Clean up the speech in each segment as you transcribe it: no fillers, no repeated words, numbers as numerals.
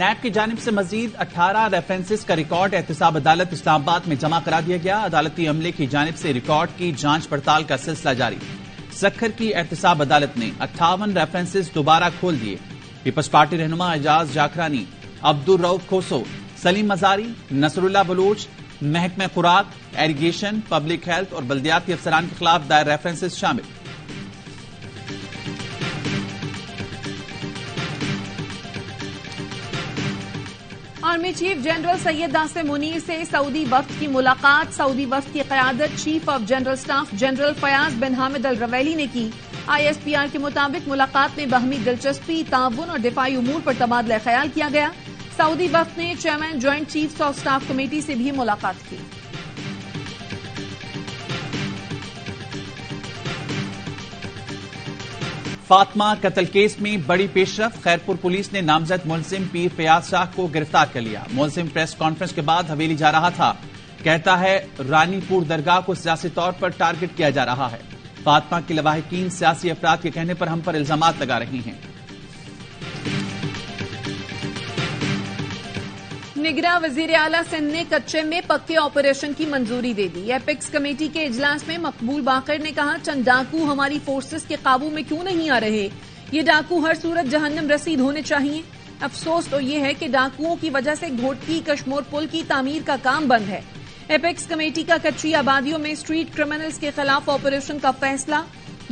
NAB کی جانب سے مزید 18 ریفرنسز کا ریکارڈ احتساب عدالت اسلام آباد میں جمع کرا دیا گیا. عدالتی عملے کی جانب سے ریکارڈ کی جانچ پڑتال کا سلسلہ جاری. سکھر کی احتساب عدالت نے 58 ریفرنسز دوبارہ کھول دیے. پیپلز پارٹی رہنما اعجاز جاکرانی، عبدالرؤف کھوسو، سلیم مزاری، نصر اللہ بلوچ، محکمہ خوراک، ایریگیشن، پبلک ہیلتھ اور بلدیاتی افسران کے خلاف دائر ریفرنسز شامل. Army chief general Syed Asim Munir سے سعودی وفد کی ملاقات. سعودی وفد کی قیادت chief of general staff general Fayyad bin Hamed al Ruwaili نے کی. ISPR کے مطابق ملاقات میں باہمی دلچسپی، تعاون اور دفاعی امور پر تبادلہ خیال کیا گیا. سعودی وفد نے chairman joint chiefs of staff committee سے بھی ملاقات کی. فاطمہ قتل کیس میں بڑی پیش رفت. خیرپور پولیس نے نامزد ملزم پیر فیاض شاہ کو گرفتار کر لیا. ملزم پریس کانفرنس کے بعد حویلی جا رہا تھا. کہتا ہے رانی پور درگاہ کو سیاسی طور پر ٹارگٹ کیا جا رہا ہے. فاطمہ کے لواحقین سیاسی افراد کے کہنے پر ہم پر الزامات لگا رہے ہیں. نگراں وزیر اعلیٰ سندھ نے کچے میں پکے آپریشن کی منظوری دے دی. ایپیکس کمیٹی کے اجلاس میں مقبول باقر نے کہا چند ڈاکو ہماری فورسز کے قابو میں کیوں نہیں آ رہے. یہ ڈاکو ہر صورت جہنم رسید ہونے چاہیے. افسوس تو یہ ہے کہ ڈاکوؤں کی وجہ سے گھوٹکی کشمور پل کی تعمیر کا کام بند ہے. ایپیکس کمیٹی کا کچی آبادیوں میں اسٹریٹ کرمنلز کے خلاف آپریشن کا فیصلہ.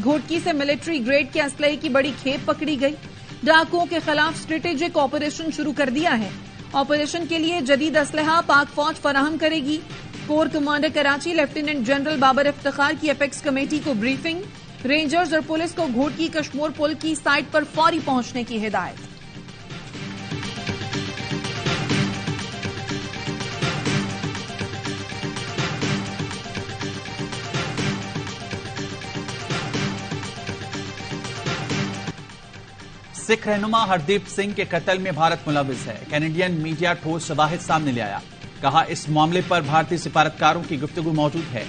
گھوٹکی سے ملٹری گریڈ کے اسلحے کی بڑی کھیپ پکڑی گئی. ڈاکوؤں کے خلاف اسٹریٹجک آپریشن شروع کر دیا ہے. آپریشن کے لیے جدید اسلحہ پاک فوج فراہم کرے گی. Corps commander Karachi lieutenant general Babar Iftikhar کی ایپیکس کمیٹی کو بریفنگ. رینجرز اور پولیس کو گھوٹکی کشمور پل کی سائٹ پر فوری پہنچنے کی ہدایت. سکھ رہنما ہردیپ سنگھ کے قتل میں بھارت ملوث ہے. کینیڈین میڈیا ٹھوس شواہد سامنے لے آیا. کہا اس معاملے پر بھارتی سفارتکاروں کی گفتگو موجود ہے.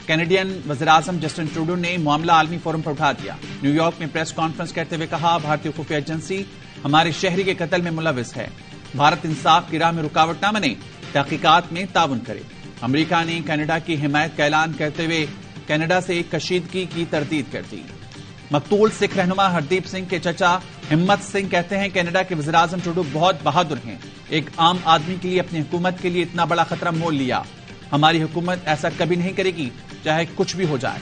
کینیڈین وزیراعظم جسٹن ٹروڈو نے معاملہ عالمی فورم پر اٹھا دیا. نیو یارک میں پریس کانفرنس کرتے ہوئے کہا بھارتی خفیہ ایجنسی ہمارے شہری کے قتل میں ملوث ہے. بھارت انصاف کی راہ میں رکاوٹ نہ بنے، تحقیقات میں تعاون کرے. امریکہ نے کینیڈا کی حمایت کا اعلان کرتے ہوئے کینیڈا سے کشیدگی کی تردید کر دی. مقتول سکھ رہنما ہردیپ سنگھ کے چچا ہمت سنگھ کہتے ہیں کینیڈا کے وزیراعظم ٹروڈو بہت بہادر ہیں. ایک عام آدمی کے لیے اپنی حکومت کے لیے اتنا بڑا خطرہ مول لیا. ہماری حکومت ایسا کبھی نہیں کرے گی چاہے کچھ بھی ہو جائے.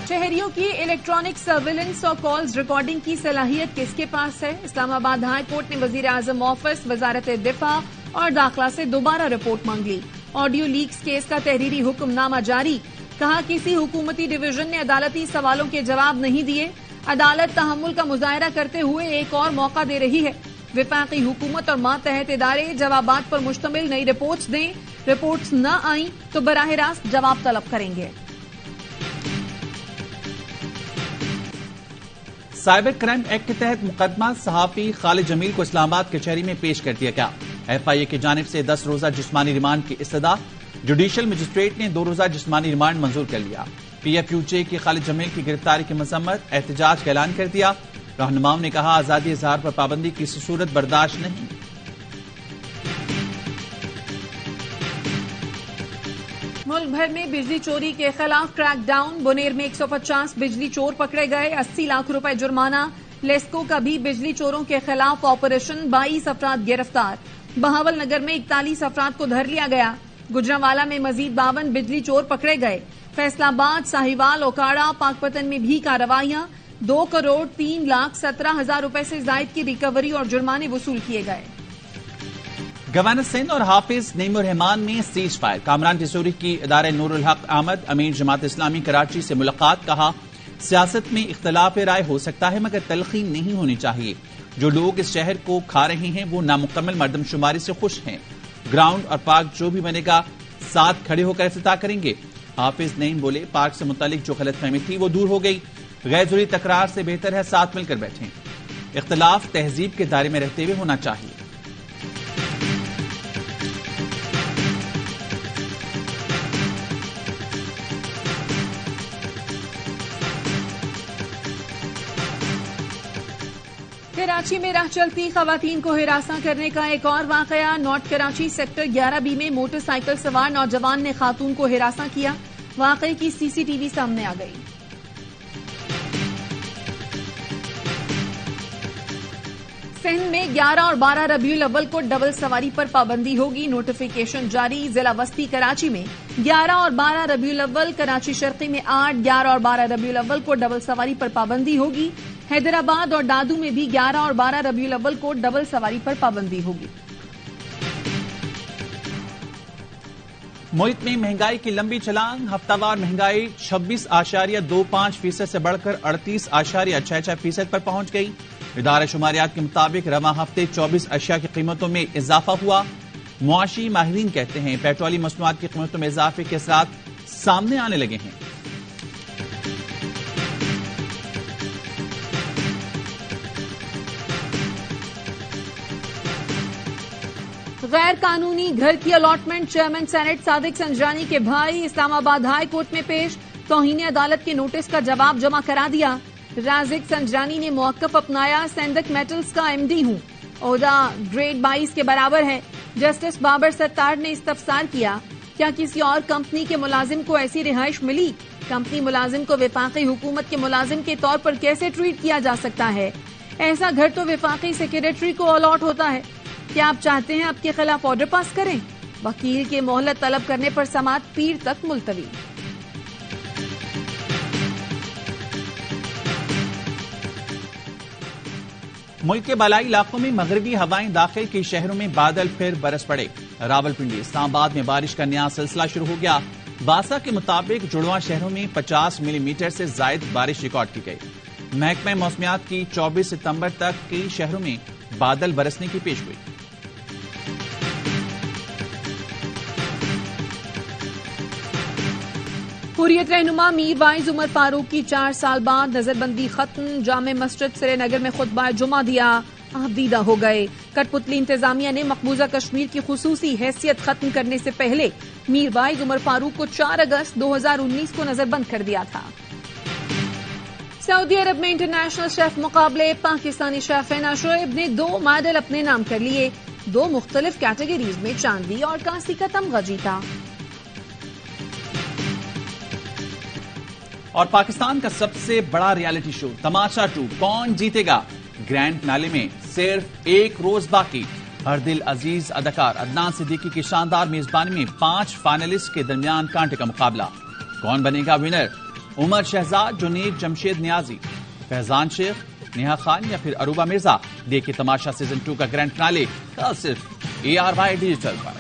شہریوں کی الیکٹرانک سرویلنس اور کالز ریکارڈنگ کی صلاحیت کس کے پاس ہے؟ اسلام آباد ہائی کورٹ نے وزیر اعظم آفس، وزارت دفاع اور داخلہ سے دوبارہ رپورٹ مانگ لی. آڈیو لیکس کیس کا تحریری حکم نامہ جاری. کہا کسی حکومتی ڈویژن نے عدالتی سوالوں کے جواب نہیں دیے. عدالت تحمل کا مظاہرہ کرتے ہوئے ایک اور موقع دے رہی ہے. وفاقی حکومت اور ماتحت ادارے جوابات پر مشتمل نئی رپورٹس دیں. رپورٹس نہ آئیں تو براہ راست جواب طلب کریں گے. سائبر کرائم ایکٹ کے تحت مقدمہ صحافی خالد جمیل کو اسلام آباد کچہری میں پیش کر دیا گیا. FIA کی جانب سے 10 روزہ جسمانی ریمانڈ کی استدعا. جوڈیشل مجسٹریٹ نے 2 روزہ جسمانی ریمانڈ منظور کر لیا. PFUJ کی خالد جمیل کی گرفتاری کی مذمت، احتجاج کا اعلان کر دیا. رہنماؤں نے کہا آزادی اظہار پر پابندی کسی صورت برداشت نہیں. ملک بھر میں بجلی چوری کے خلاف کریک ڈاؤن. بنیر میں 150 بجلی چور پکڑے گئے. 80 لاکھ روپے جرمانہ. لیسکو کا بھی بجلی چوروں کے خلاف آپریشن. 22 افراد گرفتار. بہاول نگر میں 41 افراد کو دھر لیا گیا. گجرانوالا میں مزید 52 بجلی چور پکڑے گئے. فیصل آباد، ساہیوال، اوکاڑا، پاکپتن میں بھی کارروائیاں. 2,03,17,000 روپے سے زائد کی ریکوری اور جرمانے وصول کیے گئے. گورنر سندھ اور حافظ نعیم الرحمان میں سیز فائر. کامران ٹیسوری کی ادارے نور الحق احمد، امیر جماعت اسلامی کراچی سے ملاقات. کہا سیاست میں اختلاف رائے ہو سکتا ہے مگر تلخی نہیں ہونی چاہیے. جو لوگ اس شہر کو کھا رہے ہیں وہ نامکمل مردم شماری سے خوش ہیں. گراؤنڈ اور پارک جو بھی بنے گا ساتھ کھڑے ہو کر افتتاح کریں گے. حافظ نعیم بولے پارک سے متعلق جو غلط فہمی تھی وہ دور ہو گئی. غیر ضروری تکرار سے بہتر ہے ساتھ مل کر بیٹھیں. اختلاف تہذیب کے دائرے میں رہتے ہوئے ہونا چاہیے. کراچی میں راہ چلتی خواتین کو ہراساں کرنے کا ایک اور واقعہ. نارتھ کراچی سیکٹر 11B میں موٹر سائیکل سوار نوجوان نے خاتون کو ہراساں کیا. واقعے کی CCTV سامنے آ گئی. سندھ میں 11 اور 12 ربیع الاول کو ڈبل سواری پر پابندی ہوگی. نوٹیفیکیشن جاری. ضلع وسطی کراچی میں 11 اور 12 ربیع الاول، کراچی شرقی میں 8، 11 اور 12 ربیع الاول کو ڈبل سواری پر پابندی ہوگی. حیدرآباد اور دادو میں بھی 11 اور 12 ربیع الاول کو ڈبل سواری پر پابندی ہوگی. ملک میں مہنگائی کی لمبی چھلانگ. ہفتہ وار مہنگائی 26.25% سے بڑھ کر 38.66% پر پہنچ گئی. ادارہ شماریات کے مطابق رواں ہفتے 24 اشیاء کی قیمتوں میں اضافہ ہوا. معاشی ماہرین کہتے ہیں پیٹرولیم مصنوعات کی قیمتوں میں اضافے کے اثرات سامنے آنے لگے ہیں. غیر قانونی گھر کی allotment. Chairman senate Sadiq Sanjrani کے بھائی اسلام آباد ہائی کورٹ میں پیش. توہین عدالت کے نوٹس کا جواب جمع کرا دیا. رازق سنجرانی نے موقف اپنایا. سندک میٹلز کا MD ہوں. عہدہ گریڈ 22 کے برابر ہے. جسٹس بابر ستار نے استفسار کیا، کیا کسی اور کمپنی کے ملازم کو ایسی رہائش ملی؟ کمپنی ملازم کو وفاقی حکومت کے ملازم کے طور پر کیسے ٹریٹ کیا جا سکتا ہے؟ ایسا گھر تو وفاقی سیکریٹری کو الاٹ ہوتا ہے. کیا آپ چاہتے ہیں آپ کے خلاف آرڈر پاس کریں؟ وکیل کے مہلت طلب کرنے پر سماعت پیر تک ملتوی. ملک کے بالائی علاقوں میں مغربی ہوائیں داخل کے شہروں میں بادل پھر برس پڑے. راولپنڈی، اسلام آباد میں بارش کا نیا سلسلہ شروع ہو گیا. باسا کے مطابق جڑواں شہروں میں 50 ملی میٹر سے زائد بارش ریکارڈ کی گئی. محکمہ موسمیات کی 24 ستمبر تک کئی شہروں میں بادل برسنے کی پیشگوئی. حریت رہنما میر وائز عمر فاروق کی 4 سال بعد نظر بندی ختم. جامع مسجد سری نگر میں خطبہ جمعہ دیا. آپ دیدہ ہو گئے. کٹ پتلی انتظامیہ نے مقبوضہ کشمیر کی خصوصی حیثیت ختم کرنے سے پہلے میر وائز عمر فاروق کو 4 اگست 2019 کو نظر بند کر دیا تھا. سعودی عرب میں انٹرنیشنل شیف مقابلے. پاکستانی شیف اینا شعیب نے 2 میڈل اپنے نام کر لیے. 2 مختلف کیٹیگریز میں چاندی اور کانسی کا تمغہ جیتا. اور پاکستان کا سب سے بڑا ریالٹی شو تماشا 2 کون جیتے گا؟ گرینڈ فنالے میں صرف 1 روز باقی. ہر دل عزیز اداکار عدنان صدیقی کی شاندار میزبانی میں 5 فائنلسٹ کے درمیان کانٹے کا مقابلہ. کون بنے گا ونر؟ عمر شہزاد، جنید جمشید نیازی، فیضان شیخ، نیہا خان یا پھر عروبہ مرزا؟ دیکھیے تماشا سیزن 2 کا گرینڈ فنالے کل صرف ARY ڈیجیٹل پر.